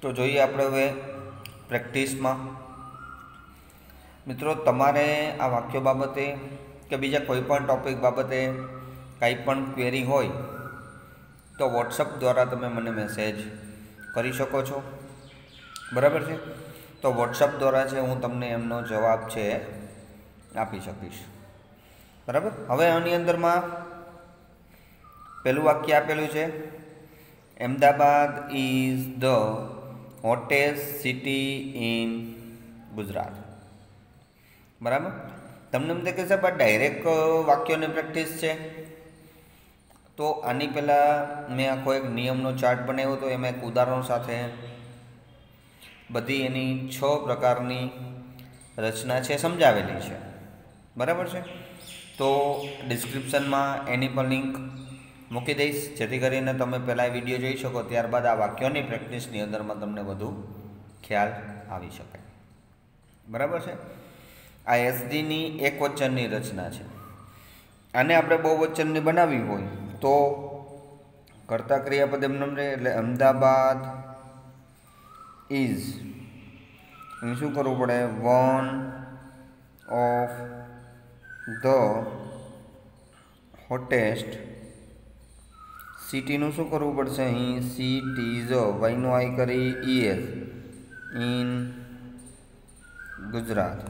તો જોઈએ આપણે હવે પ્રેક્ટિસમાં। મિત્રો, તમારે આ વાક્યો બાબતે કે બીજા કોઈ પણ ટૉપિક બાબતે કંઈ પણ ક્વેરી હોય તો વોટ્સઅપ દ્વારા તમે મને મેસેજ કરી શકો છો, બરાબર છે। તો વોટ્સઅપ દ્વારા છે હું તમને એમનો જવાબ છે આપી શકીશ, બરાબર। હવે આની અંદરમાં પહેલું વાક્ય આપેલું છે, Ahmedabad is the hottest city in Gujarat, બરાબર। તમને એમ થાય કે સાહેબ આ ડાયરેક્ટ વાક્યોની પ્રેક્ટિસ છે, તો આની પહેલાં મેં આખો એક નિયમનો ચાર્ટ બનાવ્યો હતો, એમાં એક ઉદાહરણો સાથે બધી એની 6 પ્રકારની રચના છે સમજાવેલી છે, બરાબર છે। તો ડિસ્ક્રિપ્શનમાં એની પર લિંક મૂકી દઈશ, જેથી કરીને તમે પહેલાં વિડીયો જોઈ શકો, ત્યારબાદ આ વાક્યોની પ્રેક્ટિસની અંદરમાં તમને વધુ ખ્યાલ આવી શકે, બરાબર છે। આ એસડીની એકવચનની રચના છે, આને આપણે બહુવચનની બનાવવી હોય તો કર્તા ક્રિયાપદ એમ નામ રહે, એટલે અમદાવાદ ઇઝ, એને શું કરવું પડે, વન ઓફ ધ હોટેસ્ટ સિટીનું શું કરવું પડશે, અહીં સિટીઝ, વાયનો આઈ કરી ઈએસ, ઇન ગુજરાત।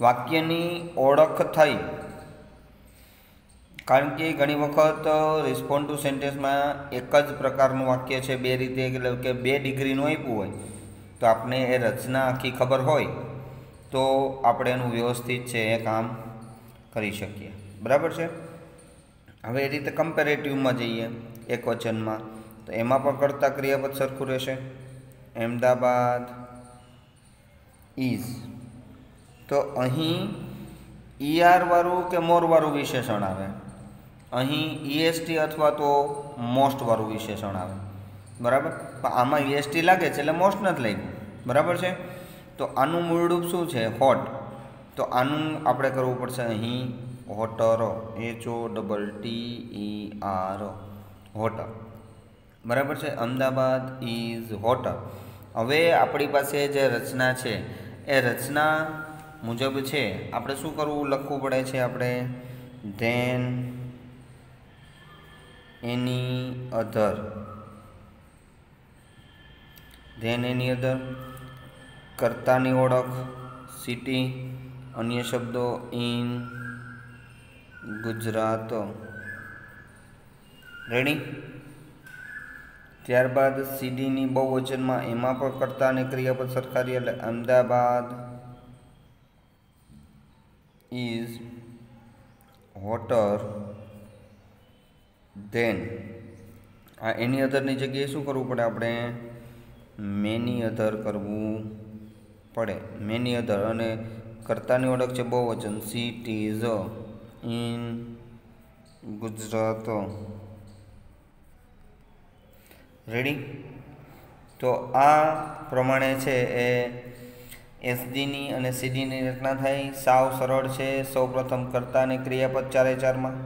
વાક્યની ઓળખ થઈ, કારણ કે ઘણી વખત રિસ્પોન્ડ ટુ સેન્ટેન્સમાં એક જ પ્રકારનું વાક્ય છે, બે રીતે, એટલે કે 2 ડિગ્રીનું આપ્યું હોય, તો આપણે એ રચના આખી ખબર હોય તો આપણે એનું વ્યવસ્થિત છે એ કામ કરી શકીએ, બરાબર છે। હવે એ રીતે કમ્પેરેટિવમાં જઈએ એક વચનમાં, તો એમાં પણ કર્તા ક્રિયાપદ સરખું રહેશે, અમદાવાદ ઇઝ, તો અહીં ઈઆર વાળું કે મોર વાળું વિશેષણ આવે, અહીં ઈએસટી અથવા તો મોસ્ટ વાળું વિશેષણ આવે, બરાબર। પણ આમાં ઈએસટી લાગે છે એટલે મોસ્ટ નથી લાગ્યું, બરાબર છે। તો આનું મૂળરૂપ શું છે, હોટ, તો આનું આપણે કરવું પડશે અહીં હોટર, HOTTER, હોટર, બરાબર છે। અમદાવાદ ઇઝ હોટર। હવે આપણી પાસે જે રચના છે એ રચના મુજબ છે આપણે શું કરવું, લખવું પડે છે આપણે ધેન એની અધર, ધેન એની અધર, કર્તાની ઓળખ સિટી, અન્ય શબ્દો ઇન ગુજરાત, રેડી। ત્યારબાદ સીડીની બહુવચનમાં, એમાં પણ કર્તા અને ક્રિયાપદ સરખારી, એટલે અમદાવાદ ઇઝ હોટર ધેન, આ એની અધરની જગ્યાએ શું કરવું પડે, આપણે મેની અધર કરવું પડે, મેની અધર, અને કર્તાની ઓળખ છે બહુવચન સિટીઝ ઇન ગુજરાત, રેડી। તો આ પ્રમાણે છે એ એસડીની અને સીડીની રચના થાય, સાવ સરળ છે। સૌ પ્રથમ કર્તા અને ક્રિયાપદ 4-4માં,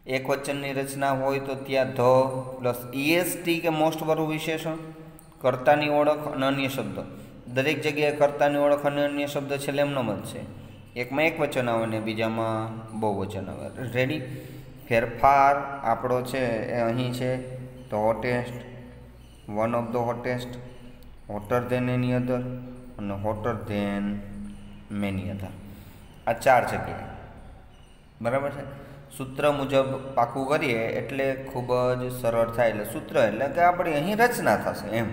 એક વચનની રચના હોય તો ત્યાં ધ પ્લસ ઈએસટી કે મોસ્ટ વાળું વિશેષણ, કર્તાની ઓળખ અને અન્ય શબ્દ, દરેક જગ્યાએ કર્તાની ઓળખ અને અન્ય શબ્દ છે એમનો જ છે, એકમાં એક વચન આવે ને બીજામાં બહુવચન આવે, રેડી। ફેરફાર આપણો છે એ અહીં છે, the hottest, one of the hottest, hotter than any other, અને હોટર ધેન મેની અધર, આ 4 જગ્યાએ, બરાબર છે। સૂત્ર મુજબ પાકું કરીએ એટલે ખૂબ જ સરળ થાય, એટલે સૂત્ર એટલે કે આપણી અહીં રચના થશે એમ,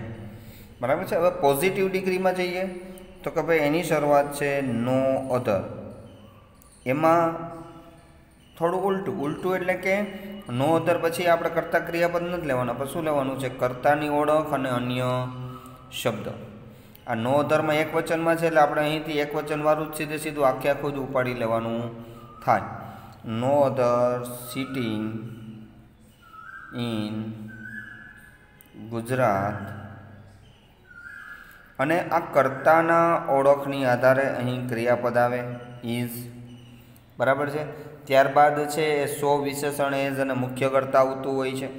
બરાબર છે। હવે પોઝિટિવ ડિગ્રીમાં જઈએ તો કે ભાઈ એની શરૂઆત છે નો અધર, એમાં થોડું ઉલટું એટલે કે નો અધર પછી આપણે કર્તા ક્રિયાપદ નથી લેવાના, પણ શું લેવાનું છે, કર્તાની ઓળખ અને અન્ય શબ્દ। આ નો અધરમાં એક વચનમાં છે એટલે આપણે અહીંથી એક વચન વાળું જ સીધું આખું જ ઉપાડી લેવાનું થાય, નો અધર સિટિંગ ઇન ગુજરાત, અને આ કર્તાના ઓળખની આધારે અહીં ક્રિયાપદ આવે ઇઝ, બરાબર છે। ત્યારબાદ છે સો વિશેષણ એઝ અને મુખ્ય કર્તા આવતું હોય છે,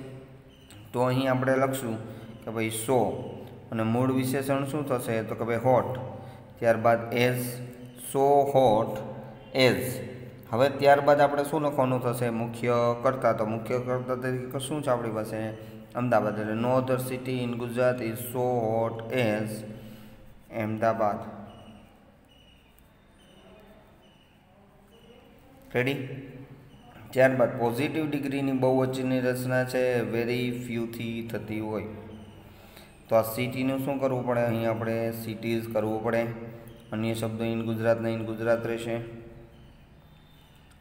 તો અહીં આપણે લખશું કે ભાઈ સો અને મૂળ વિશેષણ શું થશે તો કે ભાઈ હોટ, ત્યારબાદ એઝ, સો હોટ એઝ. હવે ત્યારબાદ આપણે શું લખવાનું થશે મુખ્ય કર્તા. તો મુખ્ય કર્તા તરીકે શું છે આપણી પાસે અમદાવાદ, એટલે no other city in Gujarat is so hot as Ahmedabad. Ready. ત્યારબાદ પોઝિટિવ ડિગ્રીની બહુવચનની રચના છે વેરી ફ્યુથી થતી હોય તો આ સિટીનું શું કરવું પડે, અહીં આપણે સિટીઝ કરવું પડે. અન્ય શબ્દો ઇન ગુજરાતના ઇન ગુજરાત રહેશે.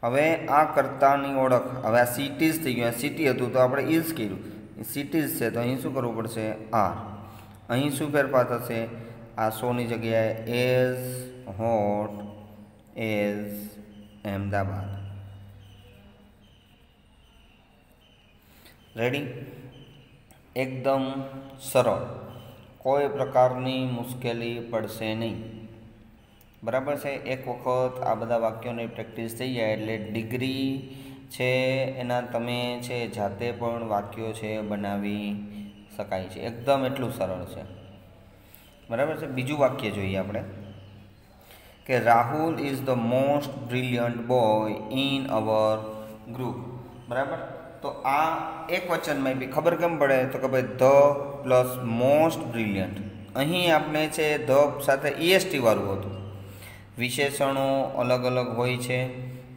હવે આ કર્તાની ઓળખ, હવે આ સિટીઝ થઈ ગયું, આ સિટી હતું તો આપણે ઇઝ કર્યું, સિટીઝ છે તો અહીં શું કરવું પડશે આર. અહીં શું ફેરફાર થશે, આ સોની જગ્યાએ as hot as Ahmedabad. Ready. એકદમ સરળ, કોઈ પ્રકારની મુશ્કેલી પડશે નહીં. બરાબર છે. એક વખત આ બધા વાક્યોની પ્રેક્ટિસ થઈ જાય એટલે ડિગ્રી છે એના તમે છે જાતે પણ વાક્યો છે બનાવી શકાય છે. એકદમ એટલું સરળ છે. બરાબર છે. બીજું વાક્ય જોઈએ આપણે કે Rahul is the most brilliant boy in our group. બરાબર. તો આ એક વચનમાં બી ખબર કેમ પડે તો કે ભાઈ ધ પ્લસ મોસ્ટ બ્રિલિયન્ટ. અહીં આપણે છે ધ સાથે ઈએસટી વાળું હતું. વિશેષણો અલગ અલગ હોય છે.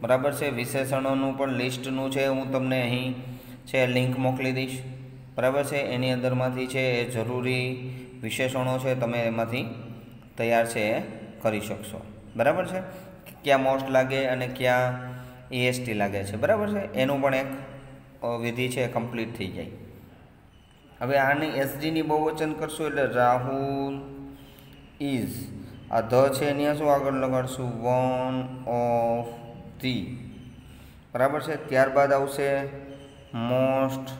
બરાબર છે. વિશેષણોનું પણ લિસ્ટનું છે હું તમને અહીં છે લિંક મોકલી દઈશ. બરાબર છે. એની અંદરમાંથી છે એ જરૂરી વિશેષણો છે તમે એમાંથી તૈયાર છે એ કરી શકશો. બરાબર છે. ક્યાં મોસ્ટ લાગે અને ક્યાં ઈએસટી લાગે છે. બરાબર છે. એનું પણ એક વિધિ છે કમ્પ્લીટ થઈ જાય. હવે આની એસજીની બહુવચન કરશું એટલે રાહુલ ઇઝ, આ ધ છે અહીંયા શું આગળ લગાડશું વન ઓફ ધી. બરાબર છે. ત્યારબાદ આવશે મોસ્ટ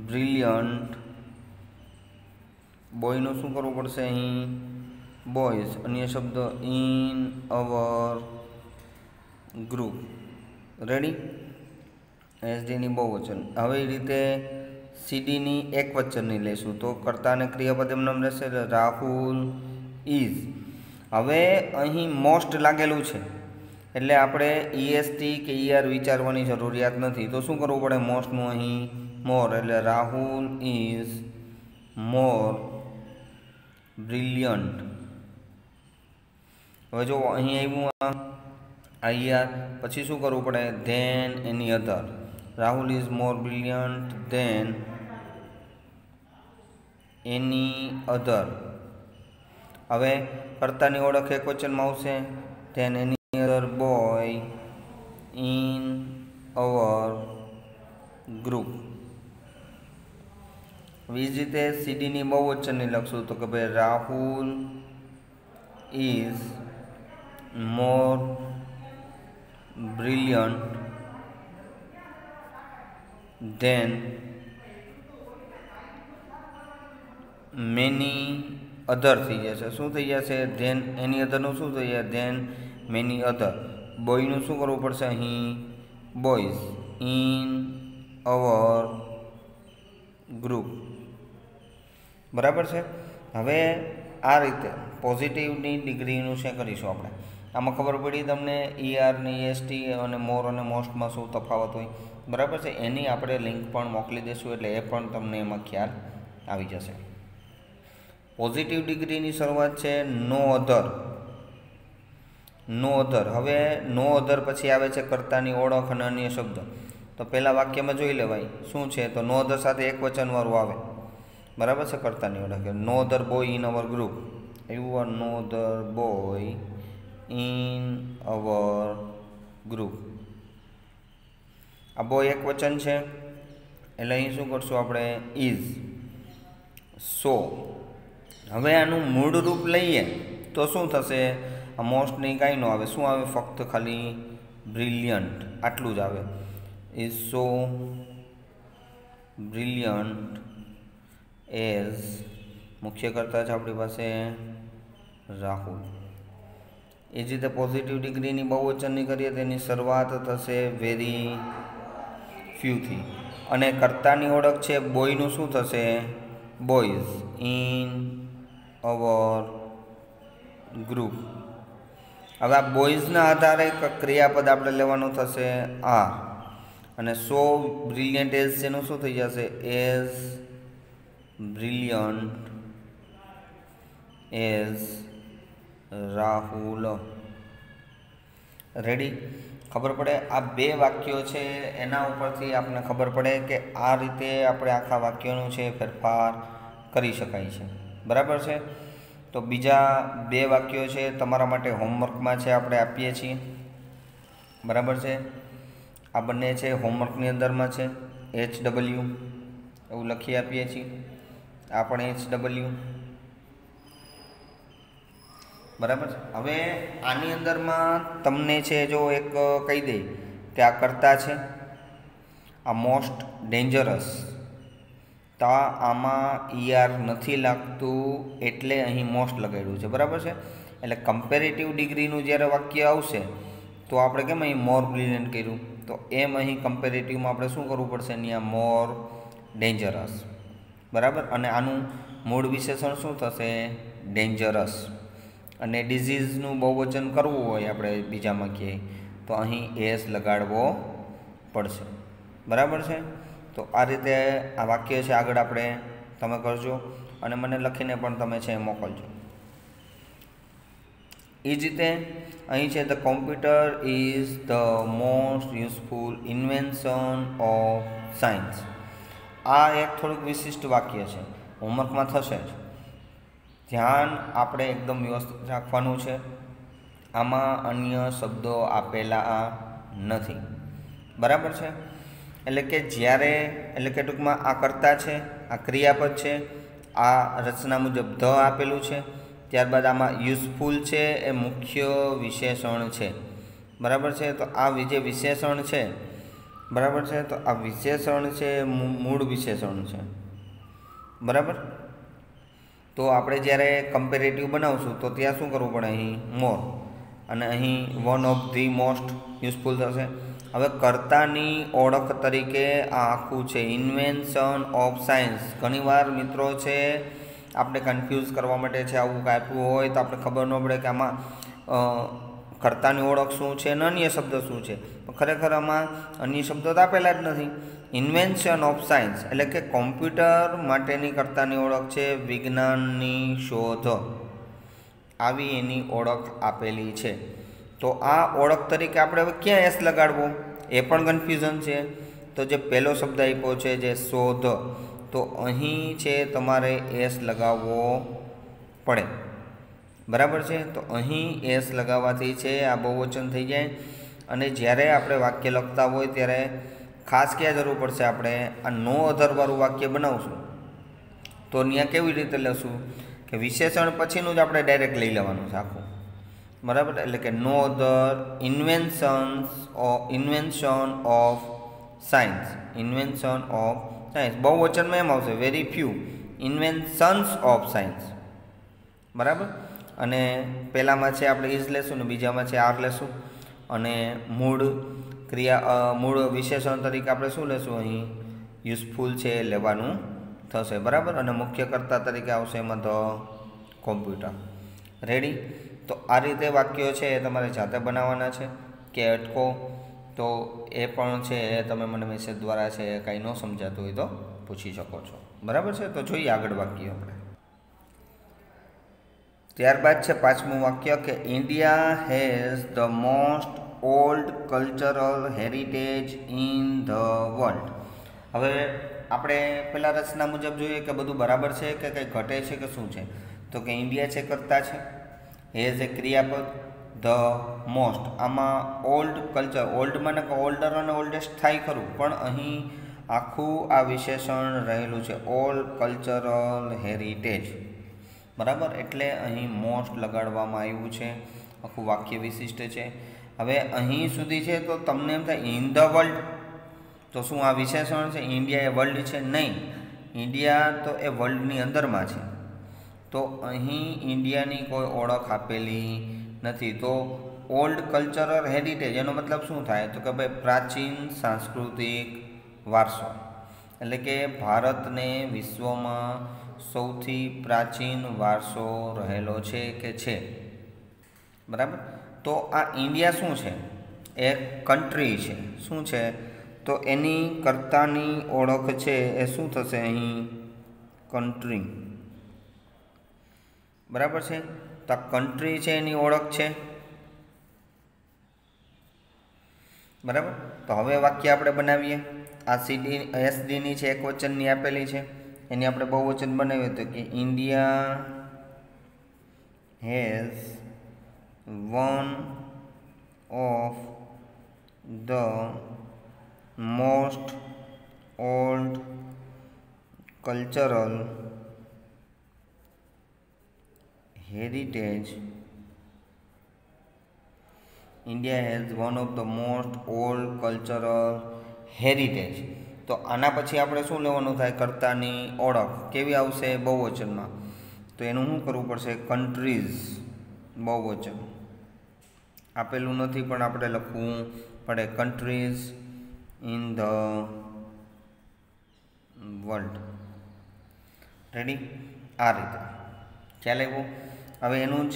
બ્રિલિયન્ટ બોયનું શું કરવું પડશે અહીં બોયઝ, અન્ય શબ્દ ઇન અવર ગ્રુપ. રેડી. એસડીની બહુવચન. હવે એ રીતે સીડીની એક વચનની લેશું તો કર્તા અને ક્રિયાપદ એમ નામ રહેશે રાહુલ ઇઝ. હવે અહીં મોસ્ટ લાગેલું છે એટલે આપણે ઈએસટી કે ઈઆર વિચારવાની જરૂરિયાત નથી. તો શું કરવું પડે મોસ્ટનું અહીં મોર, એટલે રાહુલ ઇઝ મોર બ્રિલિયન્ટ. હવે જો અહીં આવ્યું આઈઆર, પછી શું કરવું પડે than any other. Rahul is more brilliant than any other. હવે કર્તાની ઓળખ એક વચનમાં આવશે than any other boy in our group. એ જ રીતે સીડીની બહુવચનની લખશું તો કે ભાઈ Rahul is more brilliant than many other થઈ જશે. શું થઈ જશે ધેન એની અધરનું શું થઈ જાય ધેન મેની અધર. બોયનું શું કરવું પડશે અહીં બોયઝ ઇન અવર ગ્રુપ. બરાબર છે. હવે આ રીતે પોઝિટિવની ડિગ્રીનું છે કરીશું આપણે. આમાં ખબર પડી તમને ઈઆરની ઈએસટી અને મોર અને મોસ્ટમાં શું તફાવત હોય. બરાબર છે. એની આપણે લિંક પણ મોકલી દઈશું એટલે એ પણ તમને એમાં ખ્યાલ આવી જશે. પોઝિટિવ ડિગ્રીની શરૂઆત છે નો અધર. નો અધર. હવે નો અધર પછી આવે છે કર્તાની ઓળખ અને અન્ય શબ્દ. તો પહેલાં વાક્યમાં જોઈ લેવાય શું છે તો નો અધર સાથે એક વચનવાળું આવે. બરાબર છે. કર્તાની ઓળખ નો અધર બોય ઇન અવર ગ્રુપ. એવું નો અધર બોય ઇન અવર ગ્રુપ. આ બોય એક વચન છે એટલે અહીં શું કરશું આપણે ઇઝ. સો. હવે આનું મૂળ રૂપ લઈએ તો શું થશે આ મોસ્ટની કાંઈ ન આવે. શું આવે ફક્ત ખાલી બ્રિલિયન્ટ આટલું જ આવે. ઇઝ સો બ્રિલિયન્ટ એઝ મુખ્ય કરતા છે આપણી પાસે રાહુલ. એ જ રીતે પોઝિટિવ ડિગ્રીની બહુવચનની કરીએ તેની શરૂઆત થશે વેરી ફ્યુથી. અને કર્તાની ઓળખ છે બોયનું શું થશે? Boys in our group. હવે આ બોયઝના આધારે ક્રિયાપદ આપણે લેવાનું થશે આર. અને સો બ્રિલિયન્ટ એઝ એનું શું થઈ જશે? As brilliant as Rahul. Ready? ખબર પડે? આ બે વાક્યો છે એના ઉપરથી આપણને ખબર પડે કે આ રીતે આપણે આખા વાક્યોનું છે ફેરફાર કરી શકાય છે. બરાબર છે? તો બીજા બે વાક્યો છે તમારા માટે હોમવર્કમાં છે આપણે આપીએ છીએ. બરાબર છે? આ બંને છે હોમવર્કની અંદરમાં છે. HW એવું લખી આપીએ છીએ. આ પણ HW. બરાબર છે? હવે આની અંદરમાં તમને છે જો એક કહી દે કે આ કર્તા છે, આ મોસ્ટ ડેન્જરસ, તો આમાં ER નથી લાગતું એટલે અહીં મોસ્ટ લગાડ્યું છે. બરાબર છે? એટલે કમ્પેરેટિવ ડિગ્રીનું જ્યારે વાક્ય આવશે તો આપણે કેમ અહીં મોર બ્રિલિયન્ટ કર્યું, તો એમ અહીં કમ્પેરેટિવમાં આપણે શું કરવું પડશે? અહીંયા મોર ડેન્જરસ. બરાબર? અને આનું મૂળ વિશેષણ શું થશે? ડેન્જરસ. અને ડિઝીઝનું બહુવચન કરવું હોય આપણે બીજામાં ક્યાંય તો અહીં એસ લગાડવો પડશે. બરાબર છે? તો આ રીતે આ વાક્ય છે આગળ આપણે તમે કરજો અને મને લખીને પણ તમે છે મોકલજો. એ જ રીતે અહીં છે the computer is the most useful invention of science. આ એક થોડુંક વિશિષ્ટ વાક્ય છે, હોમવર્કમાં થશે જ. ધ્યાન આપણે એકદમ વ્યવસ્થિત રાખવાનું છે. આમાં અન્ય શબ્દો આપેલા નથી. બરાબર છે? એટલે કે જ્યારે એટલે કે ટૂંકમાં આ કર્તા છે, આ ક્રિયાપદ છે, આ રચના મુજબ ધ આપેલું છે, ત્યારબાદ આમાં યુઝફુલ છે એ મુખ્ય વિશેષણ છે. બરાબર છે? તો આ જે વિશેષણ છે, બરાબર છે, તો આ વિશેષણ છે મૂળ વિશેષણ છે. બરાબર? તો આપણે જ્યારે કમ્પેરેટિવ બનાવશું તો ત્યાં શું કરવું પડે? અહીં મોર, અને અહીં one of the most useful થશે. હવે કર્તાની ઓળખ તરીકે આ આખું છે ઇન્વેન્શન ઓફ સાયન્સ. ઘણીવાર મિત્રો છે આપણે કન્ફ્યુઝ કરવા માટે છે આવું આપ્યું હોય તો આપણે ખબર ન પડે કે આમાં કર્તાની ઓળખ શું છે અને અન્ય શબ્દ શું છે. ખરેખર આમાં અન્ય શબ્દો તો આપેલા જ નથી. ઇન્વેન્શન ઓફ સાયન્સ એટલે કે કોમ્પ્યુટર માટેની કર્તાની ઓળખ છે વિજ્ઞાનની શોધ. આવી એની ઓળખ આપેલી છે. તો આ ઓળખ તરીકે આપણે હવે ક્યાં એસ લગાડવો એ પણ કન્ફ્યુઝન છે. તો જે પહેલો શબ્દ આપ્યો છે જે શોધ, તો અહીં છે તમારે એસ લગાવવો પડે. બરાબર છે? તો અહીં એસ લગાવવાથી છે આ બહુવચન થઈ જાય. અને જ્યારે આપણે વાક્ય લખતા હોય ત્યારે ખાસ ક્યાં જરૂર પડશે? આપણે આ નો અધરવાળું વાક્ય બનાવશું તો ત્યાં કેવી રીતે લેશું કે વિશેષણ પછીનું જ આપણે ડાયરેક્ટ લઈ લેવાનું છે આખું. બરાબર? એટલે કે no other invention of science. Invention of science બહુવચનમાં એમ આવશે very few inventions of science. બરાબર? અને પહેલામાં છે આપણે ઇઝ લેશું ને બીજામાં છે આર લેશું. અને મૂળ વિશેષણ તરીકે આપણે શું લેશું? અહીં યુઝફુલ છે એ લેવાનું થશે. બરાબર? અને મુખ્ય કર્તા તરીકે આવશે એમાં ધ કોમ્પ્યુટર. રેડી? તો આ રીતે વાક્યો છે એ તમારે જાતે બનાવવાના છે કે અટકો તો એ પણ છે તમે મને મેસેજ દ્વારા છે કાંઈ ન સમજાતું હોય તો પૂછી શકો છો. બરાબર છે? તો જોઈએ આગળ વાક્ય આપણે. ત્યારબાદ છે પાંચમું વાક્ય કે India has the most old cultural heritage in the world. હવે આપણે પહેલાં રચના મુજબ જોઈએ કે બધું બરાબર છે કે કંઈ ઘટે છે કે શું છે. તો કે ઇન્ડિયા છે કર્તા છે, હેઝ એ ક્રિયાપદ, ધ મોસ્ટ આમાં ઓલ્ડ કલ્ચર, ઓલ્ડમાં ને ઓલ્ડર અને ઓલ્ડેસ્ટ થાય ખરું પણ અહીં આખું આ વિશેષણ રહેલું છે ઓલ કલ્ચરલ હેરિટેજ. બરાબર? એટલે અહીં મોસ્ટ લગાડવામાં આવ્યું છે. આખું વાક્ય વિશિષ્ટ છે. હવે અહીં સુધી છે તો તમને એમ થાય ઇન ધ વર્લ્ડ, તો શું આ વિશેષણ છે? ઇન્ડિયા એ વર્લ્ડ છે? નહીં, ઇન્ડિયા તો એ વર્લ્ડની અંદરમાં છે. તો અહીં ઇન્ડિયાની કોઈ ઓળખ આપેલી નથી. તો ઓલ્ડ કલ્ચરલ હેરિટેજ એનો મતલબ શું થાય? તો કે ભાઈ પ્રાચીન સાંસ્કૃતિક વારસો, એટલે કે ભારતને વિશ્વમાં સૌથી પ્રાચીન વારસો રહેલો છે કે છે, બરાબર. તો આ ઇન્ડિયા શું છે? એક કન્ટ્રી છે. શું છે? તો એની કર્તાની ઓળખ છે એ શું થશે અહીં? કન્ટ્રી, બરાબર છે. તો આ કન્ટ્રી છે એની ઓળખ છે, બરાબર. તો હવે વાક્ય આપણે બનાવીએ. આ એસડીની છે, એક વચનની આપેલી છે, એની આપણે બહુવચન બનાવીએ તો કે India has one of the most old cultural heritage. India has one of the most old cultural heritage. તો આના પછી આપણે શું લેવાનું થાય? કર્તાની ઓળખ કેવી આવશે? બહુવચનમાં. તો એનું શું કરવું પડશે? કન્ટ્રીઝ, બહુવચન. આપેલું નથી પણ આપણે લખવું પડે, countries in the world. Ready? આ રીતે ખ્યાલ આવ્યો? હવે એનું જ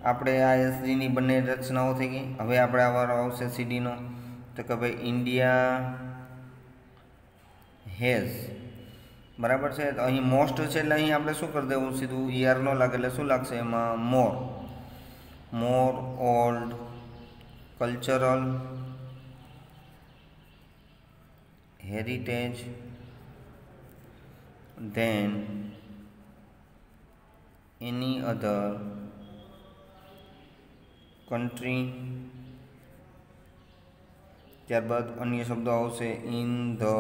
આપણે આ એસડીની બંને રચનાઓ થઈ ગઈ. હવે આપણે આ વારો આવશે સીડીનો, તો કે ભાઈ ઇન્ડિયા હેઝ, બરાબર છે. તો અહીં મોસ્ટ છે એટલે અહીં આપણે શું કરી દેવું? સીધું ઈઆર ન લાગે એટલે શું લાગશે એમાં? More. More old cultural heritage than any other country. ત્યારબાદ અન્ય શબ્દો આવશે ઇન ધ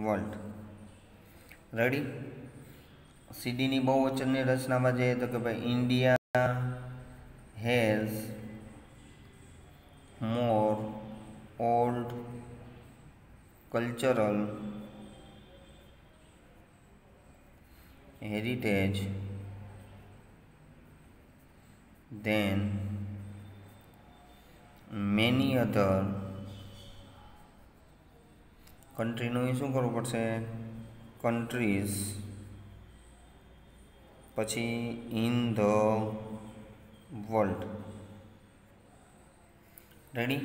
વર્લ્ડ. રેડી? સીડીની બહુવચનની રચનામાં જઈએ તો કે ભાઈ India has more old cultural heritage then many other કન્ટ્રીનું શું કરવું પડશે? કન્ટ્રીઝ, પછી ઇન ધ વર્લ્ડ. રેડી?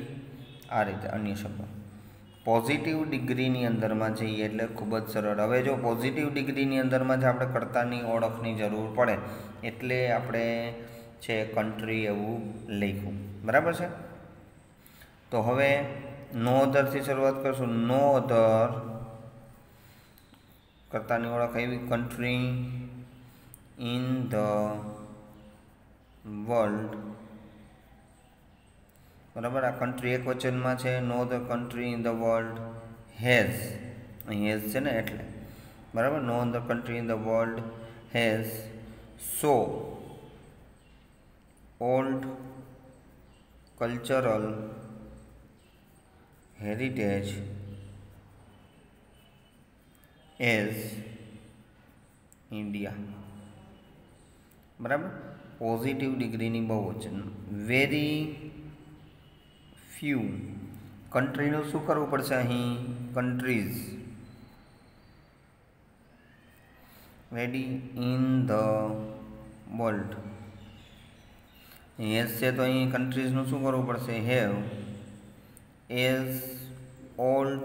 આ રીતે અન્ય શબ્દો. પોઝિટિવ ડિગ્રીની અંદરમાં જઈએ એટલે ખૂબ જ સરળ. હવે જો પોઝિટિવ ડિગ્રીની અંદરમાં જ આપણે કર્તાની ઓળખની જરૂર પડે એટલે આપણે છે કન્ટ્રી એવું લખ્યું, બરાબર છે. તો હવે નો અધરથી શરૂઆત કરશું. નો અધર કર્તાની ઓળખ આવી, કન્ટ્રી ઇન ધ વર્લ્ડ, બરાબર. આ કન્ટ્રી એક વચનમાં છે. No the country in the world has, અહીં હેઝ છે ને એટલે, બરાબર. No the country in the world has so old cultural heritage as India, બરાબર. પોઝિટિવ ડિગ્રીની બહુવચન. Very few. કન્ટ્રીનું શું કરવું પડશે અહીં? Countries. Ready? In the world. Has છે તો અહીં કન્ટ્રીઝનું શું કરવું પડશે? Have as old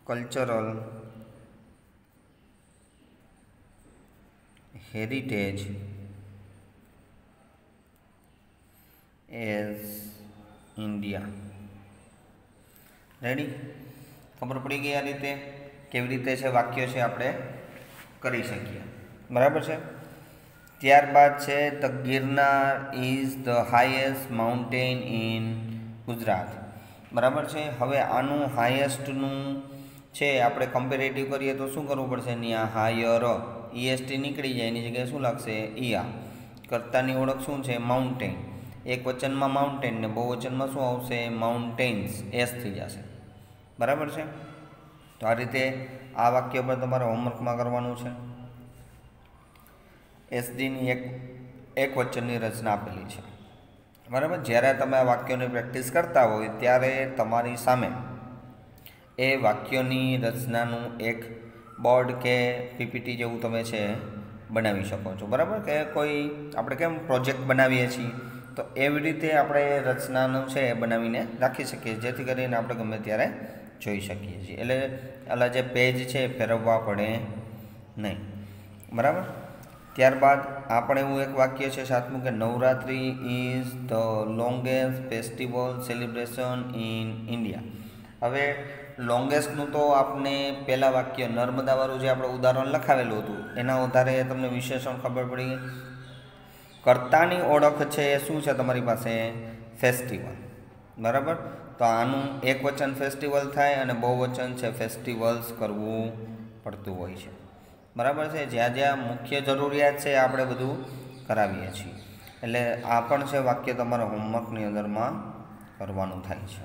cultural heritage as India. Ready? ખબર પડી ગઈ આ રીતે કેવી રીતે છે વાક્ય છે આપણે કરી શકીએ, બરાબર છે. ત્યારબાદ છે the Girnar is the highest mountain in Gujarat, બરાબર છે. હવે આનું હાઈએસ્ટનું છે આપણે કમ્પેરેટિવ કરીએ તો શું કરવું પડશે? ત્યાં હાયર ઈએસટી નીકળી જાય, એની જગ્યાએ શું લાગશે? ઈયા. કર્તાની ઓળખ શું છે? માઉન્ટેન. એક વચનમાં માઉન્ટેન ને બહુવચનમાં શું આવશે? માઉન્ટેન્સ, એસ થઈ જશે, બરાબર છે. તો આ રીતે આ વાક્ય પર તમારે હોમવર્કમાં કરવાનું છે. એસડીની એક વચનની રચના આપેલી છે, બરાબર. જ્યારે તમે આ વાક્યોની પ્રેક્ટિસ કરતા હોય ત્યારે તમારી સામે એ વાક્યોની રચનાનું એક બોર્ડ કે પીપીટી જેવું તમે છે બનાવી શકો છો, બરાબર? કે કોઈ આપણે કેમ પ્રોજેક્ટ બનાવીએ છીએ તો એવી રીતે આપણે રચનાનું છે એ બનાવીને રાખી શકીએ, જેથી કરીને આપણે ગમે ત્યારે જોઈ શકીએ છીએ. એટલે આલા જે પેજ છે એ ફેરવવા પડે નહીં, બરાબર? ત્યારબાદ આપણે એવું એક વાક્ય છે 7મું કે Navratri is the longest festival celebration in India. હવે લોંગેસ્ટનું તો આપણે પહેલાં વાક્ય નર્મદાવાળું જે આપણે ઉદાહરણ લખાવેલું હતું એના આધારે તમને વિશેષણ ખબર પડી. કર્તાની ઓળખ છે એ શું છે તમારી પાસે? ફેસ્ટિવલ, બરાબર? તો આનું એક વચન ફેસ્ટિવલ થાય અને બહુવચન છે ફેસ્ટિવલ્સ કરવું પડતું હોય છે, બરાબર છે? જ્યાં જ્યાં મુખ્ય જરૂરિયાત છે આપણે બધું કરાવીએ છીએ. એટલે આ પણ છે વાક્ય તમારા હોમવર્કની અંદરમાં કરવાનું થાય છે.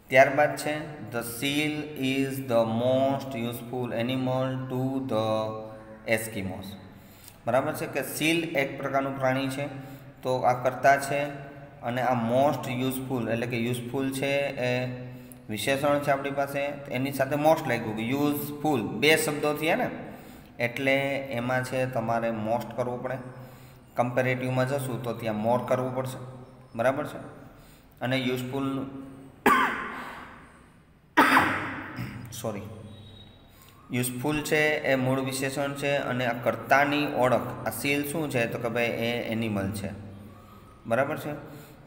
ત્યારબાદ છે the seal is the most useful animal to the Eskimos. બરાબર છે કે સીલ એક પ્રકારનું પ્રાણી છે, તો આ કર્તા છે અને આ મોસ્ટ યુઝફુલ એટલે કે યુઝફુલ છે એ વિશેષણ છે આપણી પાસે, એની સાથે મોસ્ટ લાગ્યું કે યુઝફુલ બે શબ્દો થયા ને, એટલે એમાં છે તમારે મોસ્ટ કરવું પડે. કમ્પેરેટિવમાં જશું તો ત્યાં મોર કરવું પડશે, બરાબર છે? અને યુઝફુલ યુઝફુલ છે એ મૂળ વિશેષણ છે અને આ કર્તાની ઓળખ આ સીલ શું છે તો કે ભાઈ એ એનિમલ છે, બરાબર છે?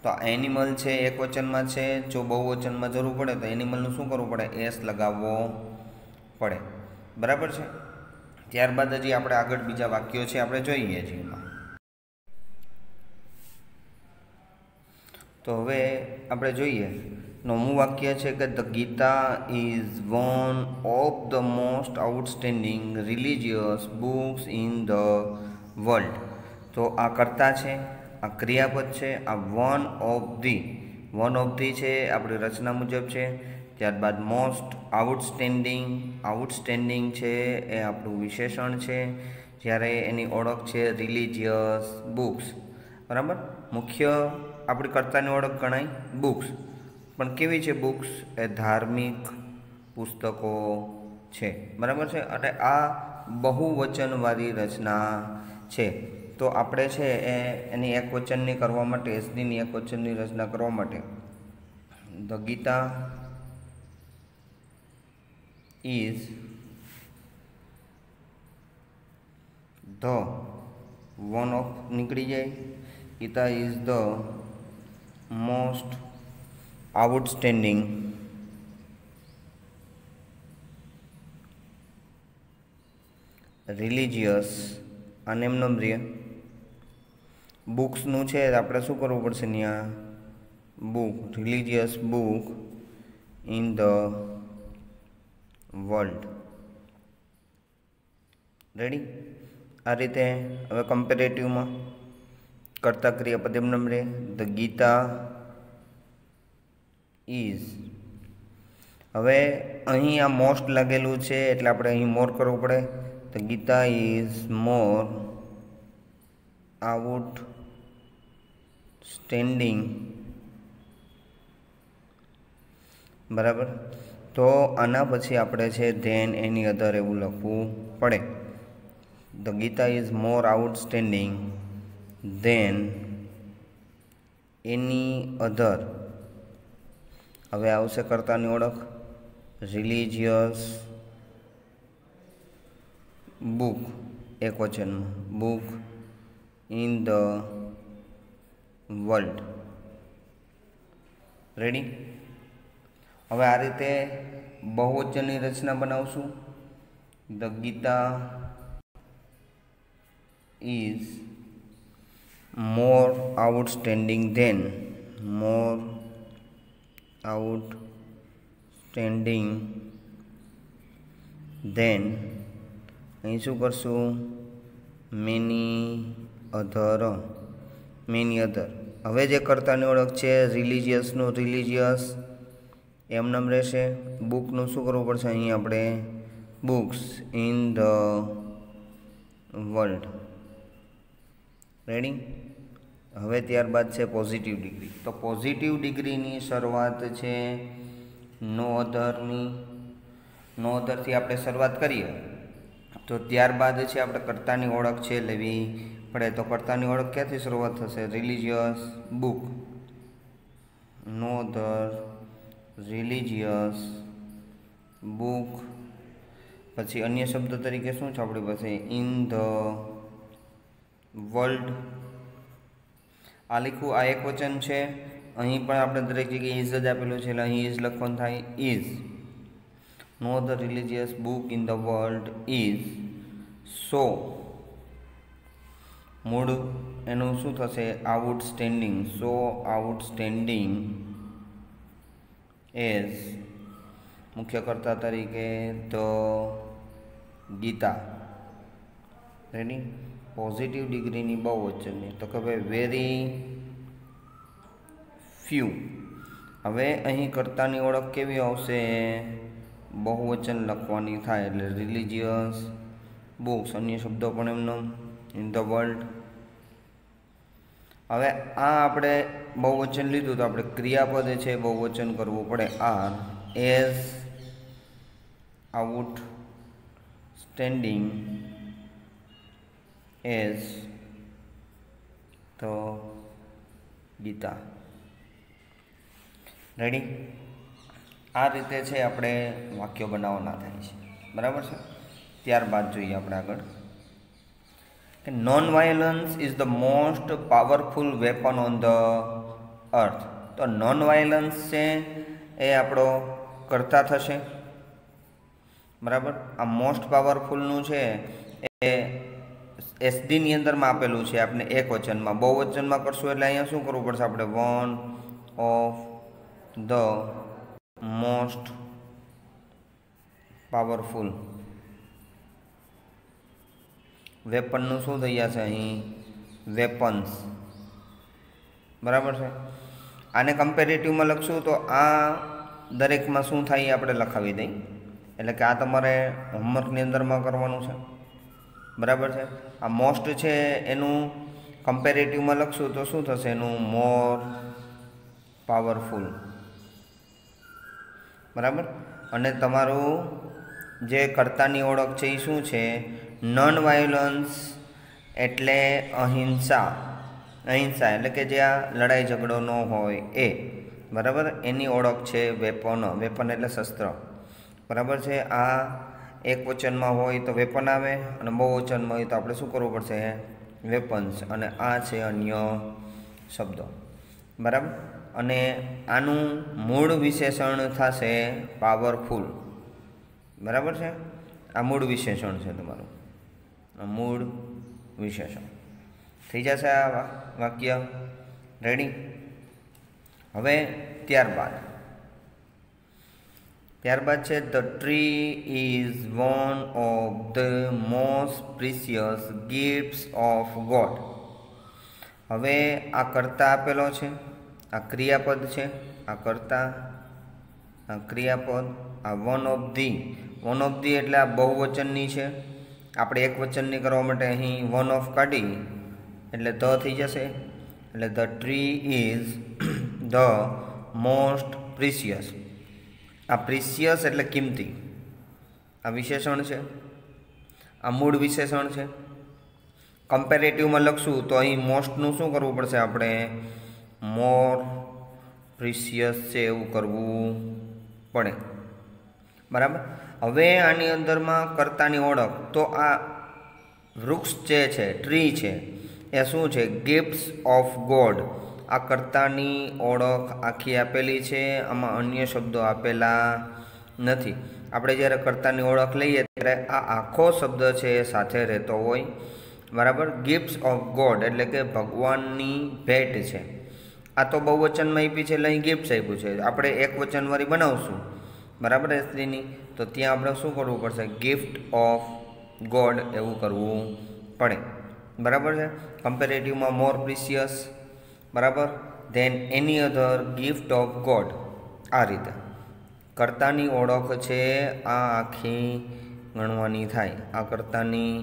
તો આ એનિમલ છે એક વચનમાં છે, જો બહુવચનમાં જરૂર પડે તો એનિમલનું શું કરવું પડે? એસ લગાવવો પડે, બરાબર છે? ત્યારબાદ હજી આપણે આગળ બીજા વાક્યો છે આપણે જોઈએ છીએ એમાં. તો હવે આપણે જોઈએ 9મું વાક્ય છે કે the Gita is one of the most outstanding religious books in the world. તો આ કર્તા છે, આ ક્રિયાપદ છે, આ વન ઓફ ધી છે આપણી રચના મુજબ છે. ત્યારબાદ મોસ્ટ આઉટસ્ટેન્ડિંગ છે એ આપણું વિશેષણ છે, જ્યારે એની ઓળખ છે રિલિજિયસ બુક્સ, બરાબર? મુખ્ય આપણી કર્તાની ઓળખ ગણાય બુક્સ, પણ કેવી છે બુક્સ? એ ધાર્મિક પુસ્તકો છે, બરાબર છે? અને આ બહુવચનવાળી રચના છે, તો આપણે છે એની એક વચનની કરવા માટે એસડીની એક વચનની રચના કરવા માટે the Gita is the one of નીકળી જાય. Gita is the most outstanding religious અને એમ નંબરીએ બુક્સનું છે આપણે શું કરવું પડશે ત્યાં? Book, religious book in the world. Ready? આ રીતે હવે કમ્પેરેટિવમાં કર્તા ક્રિયાપદ એમ નંબરે ધ ગીતા ઇઝ. હવે અહીં આ મોસ્ટ લાગેલું છે એટલે આપણે અહીં મોર કરવું પડે. The Gita is more outstanding, બરાબર? તો આના પછી આપણે છે ધેન એની અધર એવું લખવું પડે. The Gita is more outstanding than any other. હવે આવશે કર્તાની ઓળખ રિલિજિયસ બુક, એક વચનમાં book in the world. Ready? હવે આ રીતે બહુવચનની રચના બનાવશું. The Gita is more outstanding than, more outstanding than અહીં શું કરશું? Many other. હવે જે કર્તાની ઓળખ છે રિલિજિયસનું રિલિજિયસ એમનેમ રહેશે. બુકનું શું કરવું પડશે અહીં આપણે? Books in the world. Ready? હવે ત્યારબાદ છે પોઝિટિવ ડિગ્રી. તો પોઝિટિવ ડિગ્રીની શરૂઆત છે નો અધરથી આપણે શરૂઆત કરીએ તો ત્યારબાદ છે આપણે કર્તાની ઓળખ છે લેવી પડે. તો કર્તાની ઓળખ ક્યાંથી શરૂઆત થશે? રિલિજિયસ બુક, નો અધર રિલિજિયસ બુક. પછી અન્ય શબ્દ તરીકે શું છે આપણી પાસે? In the world. આ લખ્યું, આ એક વચન છે. અહીં પણ આપણે દરેક જગ્યાએ ઇઝ જ આપેલું છે એટલે અહીં ઇઝ લખવાનું થાય. Is no other religious book in the world is. So મૂળ એનું શું થશે? આઉટસ્ટેન્ડિંગ. સો આઉટસ્ટેન્ડિંગ એઝ મુખ્ય કર્તા તરીકે ધ ગીતા. રેડી? પોઝિટિવ ડિગ્રીની બહુવચનની તો કે ભાઈ વેરી ફ્યુ. હવે અહીં કર્તાની ઓળખ કેવી આવશે? બહુવચન લખવાની થાય એટલે રિલિજિયસ બુક્સ. અન્ય શબ્દો પણ એમનો ઇન ધ વર્લ્ડ. હવે આ આપણે બહુવચન લીધું તો આપણે ક્રિયાપદ છે બહુવચન કરવું પડે. Are as outstanding as the Gita. Ready? આ રીતે છે આપણે વાક્યો બનાવવાના થાય છે. બરાબર છે? ત્યારબાદ જોઈએ આપણે આગળ કે non violence is the most powerful weapon on the earth. તો નોન વાયલન્સ છે એ આપણો કર્તા થશે. બરાબર? આ મોસ્ટ પાવરફુલનું છે એ એસડીની અંદરમાં આપેલું છે. આપણે એક વચનમાં, બહુવચનમાં કરશું એટલે અહીંયા શું કરવું પડશે આપણે? One of the most powerful. વેપનનું શું થઈ જશે અહીં? વેપન્સ. બરાબર છે? આને કમ્પેરેટિવમાં લખશું તો આ દરેકમાં શું થાય એ આપણે લખાવી દઈએ. એટલે કે આ તમારે હોમવર્કની અંદરમાં કરવાનું છે. બરાબર છે? આ મોસ્ટ છે એનું કમ્પેરેટિવમાં લખશું તો શું થશે એનું? મોર પાવરફુલ. બરાબર? અને તમારું જે કર્તાની ઓળખ છે એ શું છે? નોન વાયોલન્સ એટલે અહિંસા. અહિંસા એટલે કે જ્યાં લડાઈ ઝઘડો ન હોય એ. બરાબર? એની ઓળખ છે વેપન. વેપન એટલે શસ્ત્ર. બરાબર છે? આ એક વચનમાં હોય તો વેપન આવે અને બહુવચનમાં હોય તો આપણે શું કરવું પડશે? વેપન્સ. અને આ છે અન્ય શબ્દો. બરાબર? અને આનું મૂળ વિશેષણ થશે પાવરફુલ. બરાબર છે? આ મૂળ વિશેષણ છે તમારું. આ મૂળ વિશેષણ થઈ જશે આ વાક્ય. રેડી? હવે ત્યારબાદ છે the tree is one of the most precious gifts of God. હવે આ કર્તા આપેલો છે, આ ક્રિયાપદ છે. આ કર્તા, આ ક્રિયાપદ, આ one of the. One of the એટલે આ બહુવચનની છે. આપણે એક વચનની કરવા માટે અહીં વન ઓફ કાઢી એટલે ધ થઈ જશે. એટલે the tree is the most precious. આ પ્રિસિયસ એટલે કિંમતી. આ વિશેષણ છે. આ મૂળ વિશેષણ છે. કમ્પેરેટિવમાં લખશું તો અહીં મોસ્ટનું શું કરવું પડશે આપણે? મોર પ્રિસિયસ છે એવું કરવું પડે. બરાબર? હવે આની અંદરમાં કર્તાની ઓળખ તો આ વૃક્ષ જે છે, ટ્રી છે, એ શું છે? Gifts of God. આ કર્તાની ઓળખ આખી આપેલી છે. આમાં અન્ય શબ્દો આપેલા નથી. આપણે જ્યારે કર્તાની ઓળખ લઈએ ત્યારે આ આખો શબ્દ છે એ સાથે રહેતો હોય. બરાબર? ગિફ્ટ્સ ઓફ ગોડ એટલે કે ભગવાનની ભેટ છે. આ તો બહુવચનમાં આપી છે એટલે અહીં ગિફ્ટ્સ આપ્યું છે. આપણે એક વચનવાળી બનાવશું. બરાબર? સ્ત્રીની તો ત્યાં આપણે શું કરવું પડશે? ગિફ્ટ ઓફ ગોડ એવું કરવું પડે. બરાબર છે? કમ્પેરેટિવમાં મોર પ્રિસિયસ. બરાબર? Then any other gift of God. આ રીતે કર્તાની ઓળખ છે આ આખી ગણવાની થાય. આ કર્તાની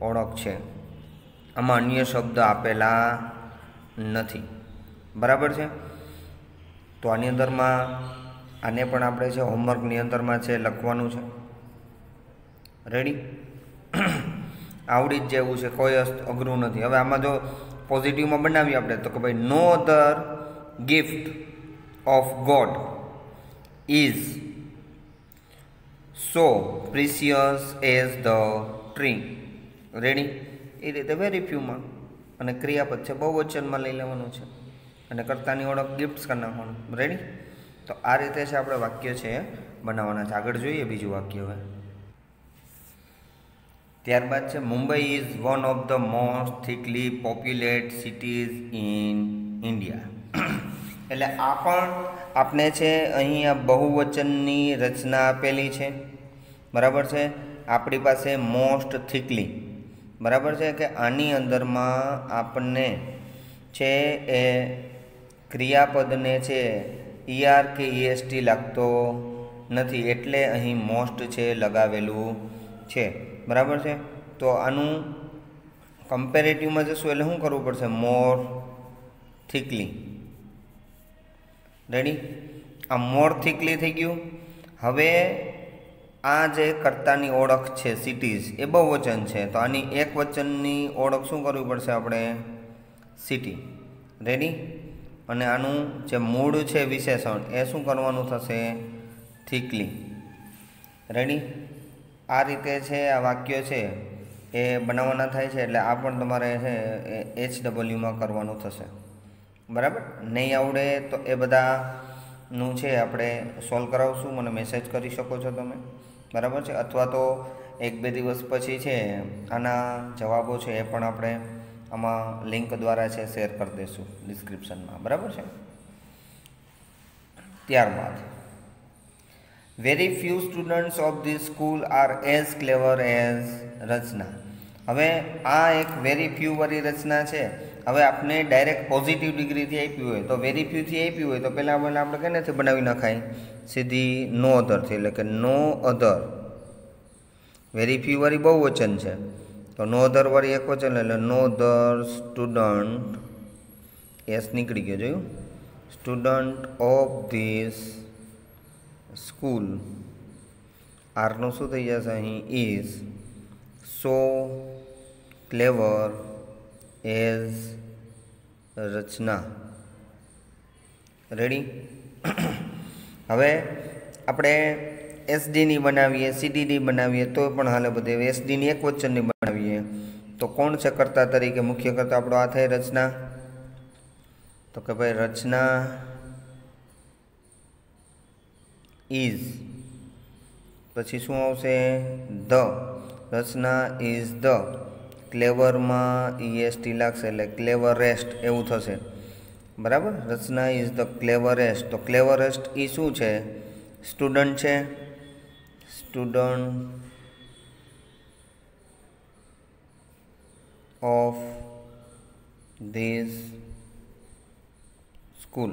ઓળખ છે. આમાં અન્ય શબ્દ આપેલા નથી. બરાબર છે? તો આની અંદરમાં આને પણ આપણે છે હોમવર્કની અંદરમાં છે લખવાનું છે. રેડી? આવડી જ જેવું છે, કોઈ અઘરું નથી. હવે આમાં જો પોઝિટિવમાં બનાવીએ આપણે તો કે ભાઈ no other gift of God is so precious as the tree. Ready? એ રીતે વેરી ફ્યુમાં અને ક્રિયાપદ છે બહુવચનમાં લઈ લેવાનું છે અને કર્તાની ઓળખ ગિફ્ટ્સ કરી નાખવાનું. રેડી? તો આ રીતે છે આપણે વાક્ય છે બનાવવાના છે. આગળ જોઈએ બીજું વાક્ય. હવે ત્યારબાદ છે Mumbai is one of the most thickly populate cities in India. એટલે આ પણ આપણે છે અહીંયા બહુવચનની રચના આપેલી છે. બરાબર છે? આપણી પાસે મોસ્ટ થિકલી, બરાબર છે, કે આની અંદરમાં આપણને છે એ ક્રિયાપદને છે ER કે EST લાગતો નથી, એટલે અહીં મોસ્ટ છે લગાવેલું છે. બરાબર છે? તો આનું કમ્પેરેટિવમાં જશું એટલે શું કરવું પડશે? મોર થિકલી. રેડી? આ મોર થિકલી થઈ ગયું. હવે આ જે કર્તાની ઓળખ છે સિટીઝ એ બહુવચન છે, તો આની એક વચનની ઓળખ શું કરવી પડશે આપણે? સિટી. રેડી? અને આનું જે મૂળ છે વિશેષણ એ શું કરવાનું થશે? થિકલી. રેડી? આ રીતે છે આ વાક્ય છે એ બનાવવાના થાય છે. એટલે આ પણ તમારે છે HWમાં કરવાનું થશે. બરાબર? નહીં આવડે તો એ બધાનું છે આપણે સોલ્વ કરાવશું. મને મેસેજ કરી શકો છો તમે. બરાબર છે? અથવા તો 1-2 દિવસ પછી છે આના જવાબો છે એ પણ આપણે આમાં લિંક દ્વારા છે શેર કરી દઈશું ડિસ્ક્રિપ્શનમાં. બરાબર છે? ત્યારબાદ very few students of this school are as clever as Rachna. હવે આ એક વેરી ફ્યુ વાળી રચના છે. હવે આપણે ડાયરેક્ટ પોઝિટિવ ડિગ્રીથી આપ્યું હોય તો વેરી ફ્યુથી આપ્યું હોય તો પહેલાં આપણે કેનાથી બનાવી નખાય? સીધી નો અધરથી. એટલે કે નો અધર. વેરી ફ્યુ વાળી બહુવચન છે તો નો અધર વાળી એક વચન, એટલે નો અધર સ્ટુડન્ટ, એસ નીકળી ગયો, જોયું? સ્ટુડન્ટ ઓફ ધીસ સ્કૂલ, આરનું શું થઈ જશે અહીં? Is so clever as Rachna. Ready? હવે આપણે SDની બનાવીએ, CDની બનાવીએ તો પણ હાલે બધે. SDની એક વચનની બનાવીએ તો કોણ છે કર્તા તરીકે? મુખ્ય કર્તા આપણો આ થાય રચના. તો કે ભાઈ રચના ઇઝ, પછી શું આવશે? ધ. Rachna is the. ક્લેવરમાં EST લાગશે એટલે ક્લેવરેસ્ટ એવું થશે. બરાબર? Rachna is the cleverest. તો ક્લેવરેસ્ટ એ શું છે? સ્ટુડન્ટ છે. Student of this school.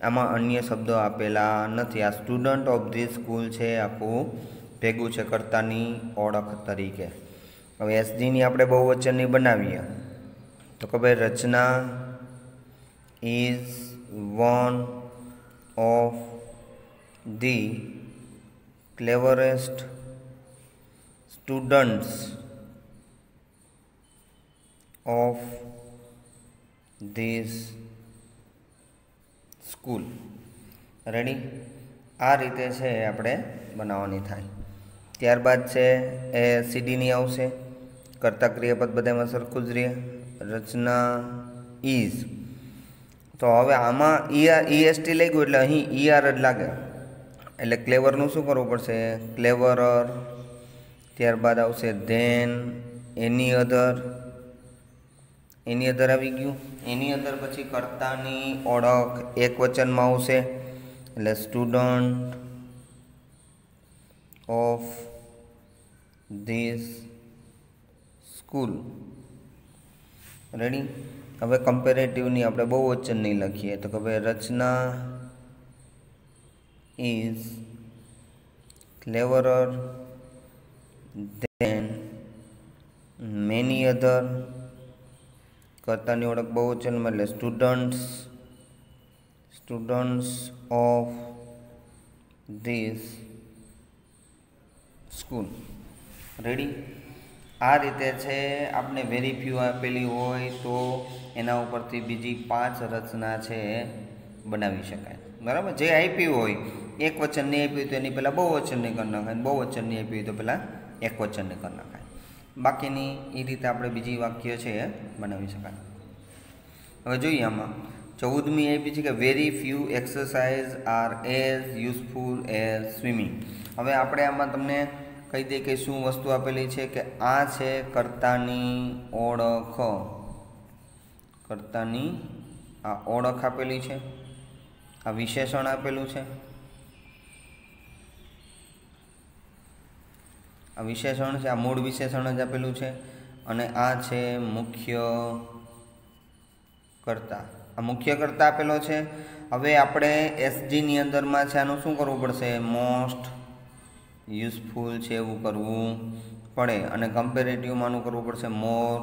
આમાં અન્ય શબ્દો આપેલા નથી. આ સ્ટુડન્ટ ઓફ ધીસ સ્કૂલ છે આખું ભેગું છે કર્તાની ઓળખ તરીકે. હવે SGની આપણે બહુવચનની બનાવીએ તો કે ભાઈ Rachna is one of the cleverest students of this school. Ready? આ રીતે છે આપણે બનાવવાની થાય. ત્યારબાદ છે એ CDની આવશે. કર્તા ક્રિયાપદ બધામાં સરખું જ રહે. રચના ઇઝ. તો હવે આમાં EST લઈ ગયું એટલે અહીં ER જ લાગે. એટલે ક્લેવરનું શું કરવું પડશે? ક્લેવરર. ત્યારબાદ આવશે ધેન, એની અધર. એની અધર આવી ગયું. એની અંદર પછી કર્તાની ઓળખ એક વચનમાં આવશે એટલે student of this school. Ready? હવે કમ્પેરેટિવની આપણે બહુવચનની લખીએ તો કે ભાઈ Rachna is cleverer than many other. કર્તાની ઓળખ બહુવચનમાં એટલે students of this school. Ready. આ રીતે છે આપણે વેરી ફ્યુ આપેલી હોય તો એના ઉપરથી બીજી 5 રચના છે બનાવી શકાય. બરાબર. જે આપ્યું હોય એક વચનની આપી તો એની પહેલાં બહુવચનની કરી નખાય, બહુવચનની આપી હોય તો પહેલાં એક વચનની કરી નખાય. બાકીની એ રીતે આપણે બીજી વાક્ય છે એ બનાવી શકાય. હવે જોઈએ આમાં 14મી આપી છે કે very few exercise are as useful as swimming. હવે આપણે આમાં તમને કહી દઈએ કે શું વસ્તુ આપેલી છે કે આ છે કર્તાની ઓળખ. કર્તાની આ ઓળખ આપેલી છે, આ વિશેષણ આપેલું છે, આ વિશેષણ છે, આ મૂળ વિશેષણ જ આપેલું છે, અને આ છે મુખ્ય કર્તા. આ મુખ્ય કર્તા આપેલો છે. હવે આપણે એસજીની અંદરમાં છે આનું શું કરવું પડશે? મોસ્ટ યુઝફુલ છે એવું કરવું પડે, અને કમ્પેરેટિવમાં આનું કરવું પડશે મોર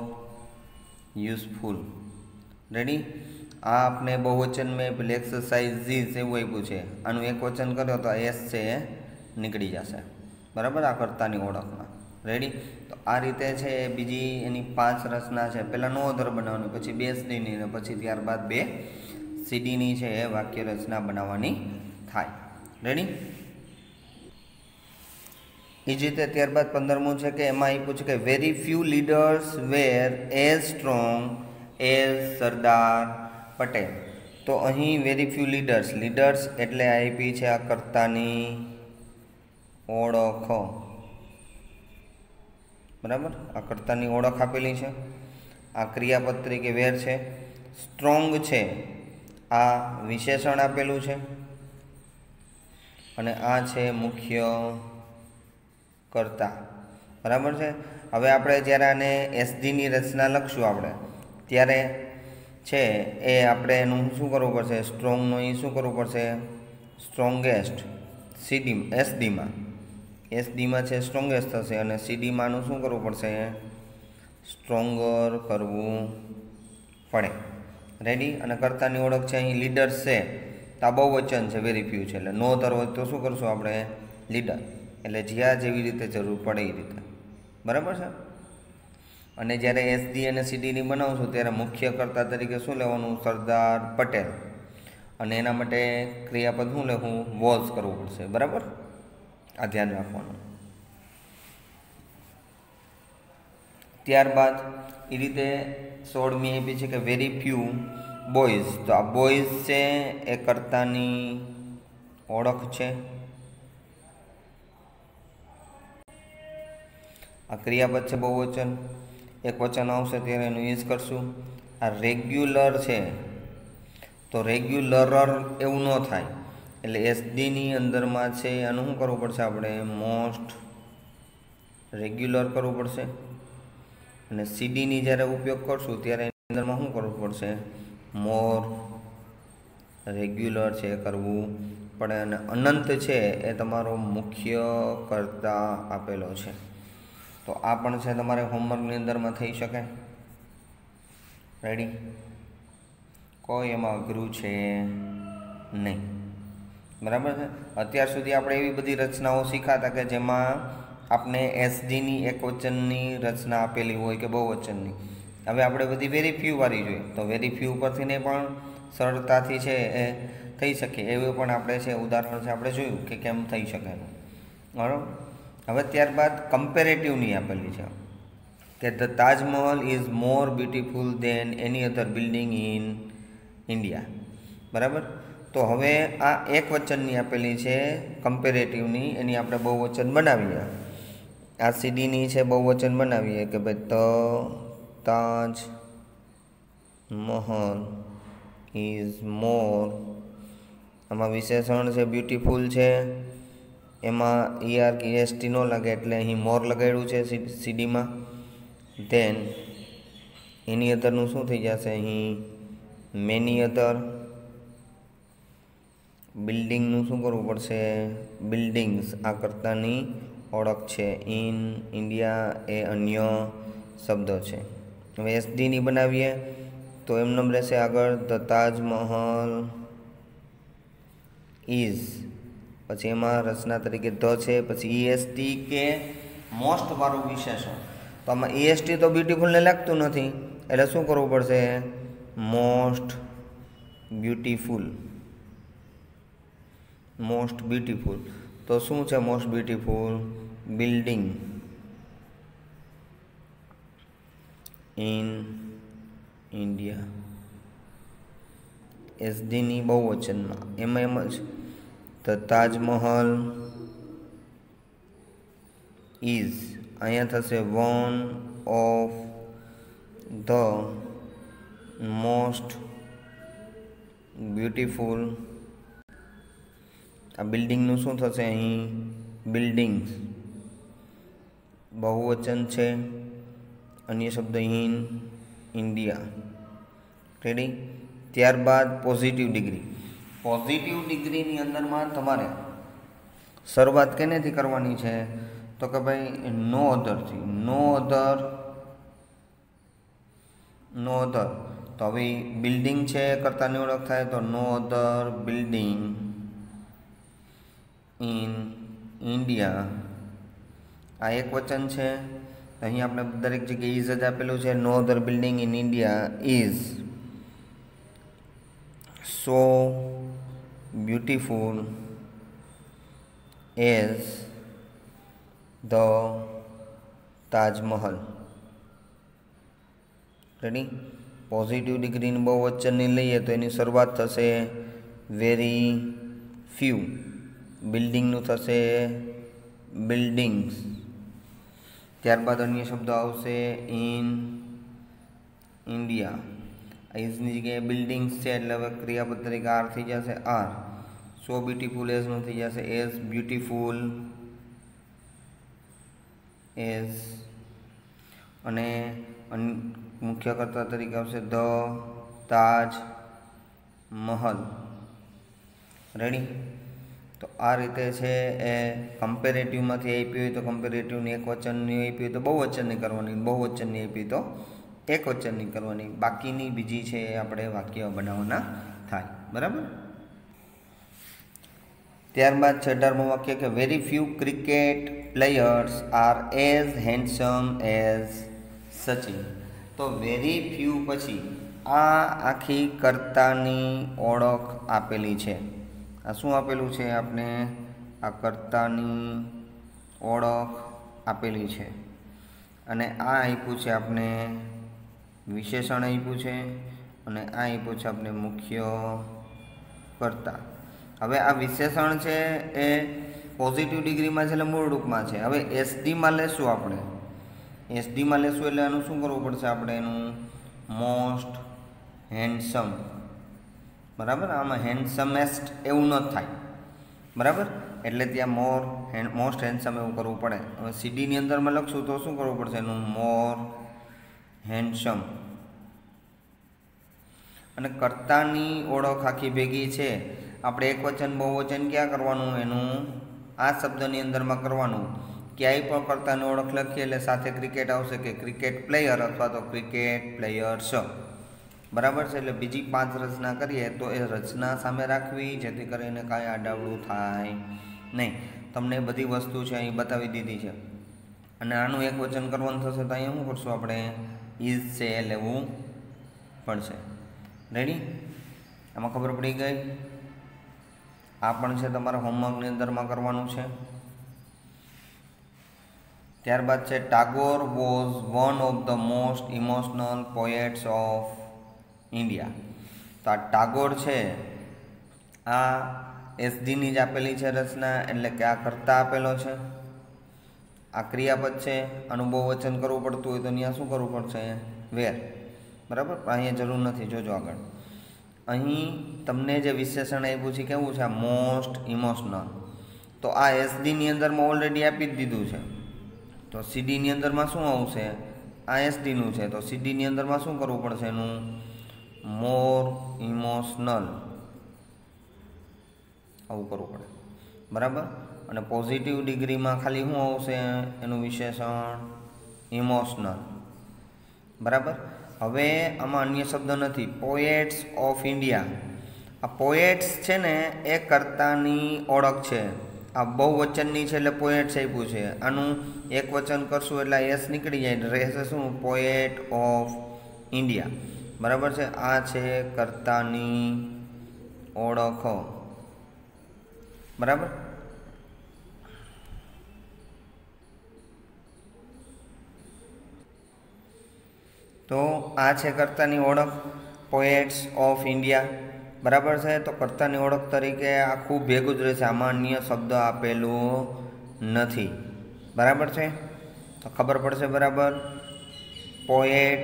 યુઝફુલ. રેડી. આ આપણે બહુવચનમાં પેલી એક્સરસાઇઝીસ એવું આપ્યું છે, આનું એક વચન કર્યો તો એસ છે એ નીકળી જશે. બરાબર. આ કર્તાની ઓળખમાં. રેડી. તો આ રીતે છે બીજી એની 5 રચના છે. પહેલાં નો અધર બનાવવાની, પછી 2 સીડીની, અને પછી ત્યારબાદ 2 સીડીની છે એ વાક્ય રચના બનાવવાની થાય. રેડી. એ જ રીતે ત્યારબાદ 15મું છે કે એમાં આપ્યું છે કે very few leaders were as strong as Sardar Patel. તો અહીં વેરી ફ્યુ લીડર્સ એટલે આપી છે આ કર્તાની ઓળખ. બરાબર. આ કર્તાની ઓળખ આપેલી છે. આ ક્રિયાપદ તરીકે વેર છે. સ્ટ્રોંગ છે આ વિશેષણ આપેલું છે, અને આ છે મુખ્ય કર્તા. બરાબર છે. હવે આપણે જ્યારે આને એસજીની રચના લખશું આપણે ત્યારે છે એ આપણે એનું શું કરવું પડશે? સ્ટ્રોંગનું એ શું કરવું પડશે? સ્ટ્રોંગેસ્ટ એસડીમાં છે સ્ટ્રોંગેસ્ટ થશે, અને સીડીમાંનું શું કરવું પડશે? સ્ટ્રોંગર કરવું પડે. રેડી. અને કર્તાની ઓળખ છે અહીં લીડર્સ છે તો આ બહુવચન છે, વેરી ફ્યુ છે, એટલે નો અધર હોય તો શું કરશું આપણે? લીડર. એટલે જ્યાં જેવી રીતે જરૂર પડે એ રીતે. બરાબર છે. અને જ્યારે એસડી અને સીડીની બનાવશું ત્યારે મુખ્ય કર્તા તરીકે શું લેવાનું? સરદાર પટેલ. અને એના માટે ક્રિયાપદ શું લખવું? વોઝ કરવું પડશે. બરાબર. આ ધ્યાન રાખવાનું. ત્યારબાદ એ રીતે 16મી આપી છે કે વેરી ફ્યુ બોયઝ. તો આ બોયઝ છે એ કર્તાની ઓળખ છે. આ ક્રિયાપદ છે બહુવચન. એક વચન આવશે ત્યારે એનું યુઝ કરશું. આ રેગ્યુલર છે તો રેગ્યુલરર એવું ન થાય, એટલે એસડીની અંદરમાં છે આનું શું કરવું પડશે? આપણે મોસ્ટ રેગ્યુલર કરવું પડશે. અને સીડીની જ્યારે ઉપયોગ કરશું ત્યારે એની અંદરમાં શું કરવું પડશે? મોર રેગ્યુલર છે કરવું પડે. અને અનંત છે એ તમારો મુખ્ય કર્તા આપેલો છે. તો આ પણ છે તમારે હોમવર્કની અંદરમાં થઈ શકે. રેડી. કોઈ એમાં અઘરું છે નહીં. બરાબર છે. અત્યાર સુધી આપણે એવી બધી રચનાઓ શીખાતા કે જેમાં આપણે એસડીની એક વચનની રચના આપેલી હોય કે બહુવચનની. હવે આપણે બધી વેરી ફ્યુ વાળી જોઈએ તો વેરી ફ્યુ પરથી ને પણ સરળતાથી છે એ થઈ શકે એવું પણ આપણે છે ઉદાહરણ છે આપણે જોયું કે કેમ થઈ શકે. બરાબર. હવે ત્યારબાદ કમ્પેરેટિવની આપેલી છે કે the Taj Mahal is more beautiful than any other building in India. બરાબર. તો હવે આ એક વચનની આપેલી છે કમ્પેરેટિવની, એની આપણે બહુવચન બનાવીએ. આ સીડીની છે બહુવચન બનાવીએ કે ભાઈ the Taj Mahal is more. આમાં વિશેષણ છે બ્યુટીફુલ છે, એમાં EREST ન લાગે એટલે અહીં મોર લગાડ્યું છે સીડીમાં. ધેન એની અધરનું શું થઈ જશે? અહીં મેની અધર. બિલ્ડિંગનું શું કરવું પડશે? બિલ્ડિંગ્સ. આ કર્તાની ઓળખ છે. ઇન ઇન્ડિયા એ અન્ય શબ્દ છે. હવે એસડીની બનાવીએ તો એમનેમ રહેશે આગળ ધ તાજમહલ ઇઝ પછી એમાં રચના તરીકે ધ છે, પછી EST કે મોસ્ટ વાળું વિશેષણ. તો આમાં EST તો બ્યુટીફુલને લાગતું નથી, એટલે શું કરવું પડશે? Most beautiful. મોસ્ટ બ્યુટીફુલ તો શું છે most beautiful? Building in India. એસડીની બહુવચનમાં એમાં એમ જ ધ તાજમહલ ઇઝ, અહીંયા થશે one of the most beautiful. આ બિલ્ડિંગનું શું થશે અહીં? બિલ્ડિંગ્સ. બહુવચન છે, અન્ય શબ્દ ઇન ઇન્ડિયા. રેડી? ત્યારબાદ પોઝિટિવ ડિગ્રી. પોઝિટિવ ડિગ્રીની અંદરમાં તમારે શરૂઆત કેનેથી કરવાની છે? તો કે ભાઈ નો અધરથી. નો અધર. તો હવે બિલ્ડિંગ છે કરતાની ઓળખ થાય તો નો અધર બિલ્ડિંગ ઇન ઇન્ડિયા. આ એક વચન છે. અહીં આપણે દરેક જગ્યાએ ઇઝ જ આપેલું છે. No other building in India is so beautiful as the Taj Mahal. Ready? Positive ડિગ્રીની બહુવચનની લઈએ તો એની શરૂઆત થશે વેરી ફ્યુ. બિલ્ડિંગનું થશે બિલ્ડિંગ્સ. ત્યારબાદ અન્ય શબ્દ આવશે ઇન ઇન્ડિયા. ઇઝની જગ્યાએ બિલ્ડિંગ્સ છે એટલે હવે ક્રિયાપદ તરીકે આર થઈ જશે આર. સો બ્યુટીફુલ એઝનું થઈ જશે એઝ બ્યુટીફુલ એઝ. અને મુખ્ય કર્તા તરીકે આવશે ધ તાજ મહલ. રેડી? તો આ રીતે છે એ કમ્પેરેટિવમાંથી આપી હોય તો કમ્પેરેટિવની એક વચનની આપી હોય તો બહુવચનની કરવાની, બહુવચનની આપી તો એક વચનની કરવાની. બાકીની બીજી છે એ આપણે વાક્ય બનાવવાના થાય. બરાબર? ત્યારબાદ છે 18મું વાક્ય કે very few cricket players are as handsome as Sachin. તો વેરી ફ્યુ પછી આ આખી કર્તાની ઓળખ આપેલી છે. આ શું આપેલું છે આપણે? આ કર્તાની ઓળખ આપેલી છે. અને આ આપ્યું છે આપણે વિશેષણ આપ્યું છે, અને આ આપ્યું છે આપણે મુખ્ય કર્તા. હવે આ વિશેષણ છે એ પોઝિટિવ ડિગ્રીમાં છે એટલે મૂળ રૂપમાં છે. હવે એસડીમાં લેશું આપણે. એસડીમાં લેશું એટલે આનું શું કરવું પડશે આપણે? એનું મોસ્ટ હેન્ડસમ. બરાબર? આમાં હેન્ડસમેસ્ટ એવું ન થાય. બરાબર? એટલે ત્યાં મોસ્ટ હેન્ડસમ એવું કરવું પડે. હવે સીડીની અંદરમાં લખશું તો શું કરવું પડશે? એનું મોર હેન્ડસમ. અને કર્તાની ઓળખ આખી ભેગી છે. આપણે એક વચન બહુવચન ક્યાં કરવાનું? એનું આ શબ્દની અંદરમાં કરવાનું. ક્યાંય પણ કર્તાની ઓળખ લખીએ એટલે સાથે ક્રિકેટ આવશે કે ક્રિકેટ પ્લેયર અથવા તો ક્રિકેટ પ્લેયર્સ. બરાબર છે? એટલે બીજી 5 રચના કરીએ તો એ રચના સામે રાખવી જેથી કરીને કાંઈ આડાવડું થાય નહીં. તમને બધી વસ્તુ છે અહીં બતાવી દીધી છે. અને આનું એક વચન કરવાનું થશે તો અહીંયા શું કરશું આપણે? ઇઝ છે એ લેવું પડશે. રેડી? આમાં ખબર પડી ગઈ? આ પણ છે તમારા હોમવર્કની અંદરમાં કરવાનું છે. ત્યારબાદ છે Tagore was one of the most emotional poets of India. તો આ ટાગોર છે આ એસડીની જ આપેલી છે રચના, એટલે કે આ કર્તા આપેલો છે. આ ક્રિયાપદ છે. આનું બહુવચન કરવું પડતું હોય તો અહીંયા શું કરવું પડશે? વેર. બરાબર? અહીંયા જરૂર નથી. જોજો આગળ અહીં તમને જે વિશેષણ આપ્યું છે કેવું છે? Most emotional. તો આ એસડીની અંદરમાં ઓલરેડી આપી જ દીધું છે. તો સીડીની અંદરમાં શું આવશે? આ એસડીનું છે તો સીડીની અંદરમાં શું કરવું પડશે? એનું મોર ઇમોશનલ આવું કરવું પડે. બરાબર? અને પોઝિટિવ ડિગ્રીમાં ખાલી શું આવશે? એનું વિશેષણ ઇમોશનલ. બરાબર? હવે આમાં અન્ય શબ્દ નથી. Poets of India. આ પોએટ્સ છે ને એ કર્તાની ઓળખ છે. આ બહુવચનની છે એટલે પોએટ્સ આપ્યું છે. આનું એક વચન કરશું એટલે એસ નીકળી જાય, રહેશે શું? Poet of India. બરાબર છે. આ છે કર્તાની ઓળખ. બરાબર. તો આ છે કર્તાની ઓળખ, પોએટ્સ ઓફ ઇન્ડિયા. બરાબર છે. તો કર્તાની ઓળખ તરીકે આખું ભેગું જ રહેશે, આમાં અન્ય શબ્દ આપેલું નથી. બરાબર છે. તો ખબર પડશે બરાબર. પોએટ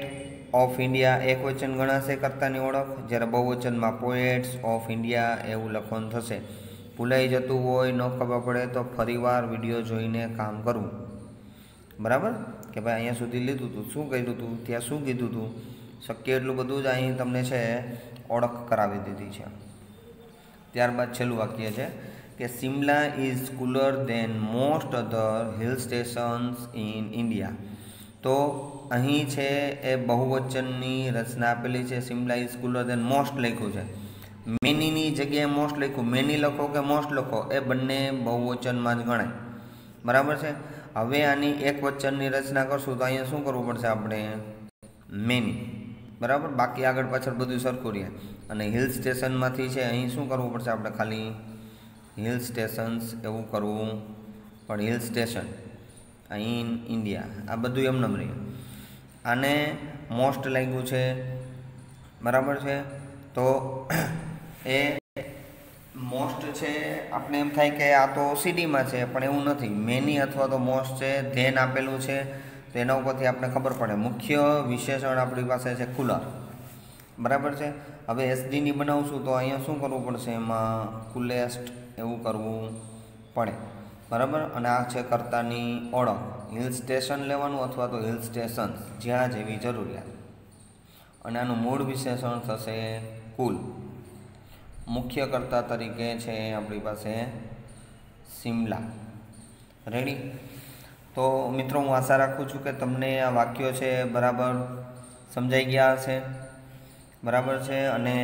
ઓફ ઇન્ડિયા એક વચન ગણાશે કર્તાની ઓળખ, જ્યારે બહુવચનમાં પોએટ્સ ઓફ ઇન્ડિયા એવું લખવાનું થશે. ભૂલાઈ જતું હોય, ન ખબર પડે તો ફરીવાર વિડીયો જોઈને કામ કરવું. બરાબર કે ભાઈ અહીંયા સુધી લીધું હતું, શું કર્યું હતું, ત્યાં શું કીધું હતું, શક્ય એટલું બધું જ અહીં તમને છે ઓળખ કરાવી દીધી છે. ત્યારબાદ છેલ્લું વાક્ય છે કે Simla is cooler than most other hill stations in India. તો અહીં છે એ બહુવચનની રચના આપેલી છે. Simla is cooler than most લખ્યું છે, મેનીની જગ્યાએ મોસ્ટ લખ્યું. મેની લખો કે મોસ્ટ લખો એ બંને બહુવચનમાં જ ગણાય. બરાબર છે. હવે આની એક વચનની રચના કરશું તો અહીંયા શું કરવું પડશે આપણે? મેની. બરાબર. બાકી આગળ પાછળ બધું સરખું રહે. અને હિલ સ્ટેશનમાંથી છે અહીં શું કરવું પડશે આપણે? ખાલી હિલ સ્ટેશન્સ એવું કરવું પણ હિલ સ્ટેશન ઇન ઇન્ડિયા આ બધું એમને રહે. આને મોસ્ટ લાગ્યું છે. બરાબર છે. તો એ મોસ્ટ છે આપણે એમ થાય કે આ તો સીડીમાં છે, પણ એવું નથી. મેની અથવા તો મોસ્ટ છે, ધેન આપેલું છે, તો એના ઉપરથી આપણે ખબર પડે. મુખ્ય વિશેષણ આપણી પાસે છે કુલર. બરાબર છે. હવે એસડીની બનાવશું તો અહીંયા શું કરવું પડશે? એમાં કુલેસ્ટ એવું કરવું પડે. બરાબર. અને આ છે કર્તાની ઓળખ. હિલ સ્ટેશન લેવાનું અથવા તો હિલ સ્ટેશન્સ, જ્યાં જેવી જરૂરિયાત. અને આનું મૂળ વિશેષણ થશે કુલ. મુખ્ય કર્તા તરીકે છે આપણી પાસે સિમલા. રેડી. તો મિત્રો હું આશા રાખું છું કે તમને આ વાક્યો છે બરાબર સમજાઈ ગયા હશે. બરાબર છે. અને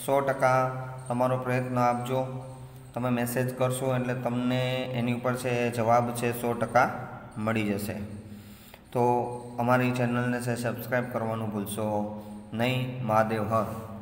100% તમારો પ્રયત્ન આપજો. તમે મેસેજ કરશો એટલે તમને એની ઉપર છે જવાબ છે 100% મળી જશે. તો અમારી ચેનલને છે સબસ્ક્રાઈબ કરવાનું ભૂલશો નહીં. મહાદેવ હર.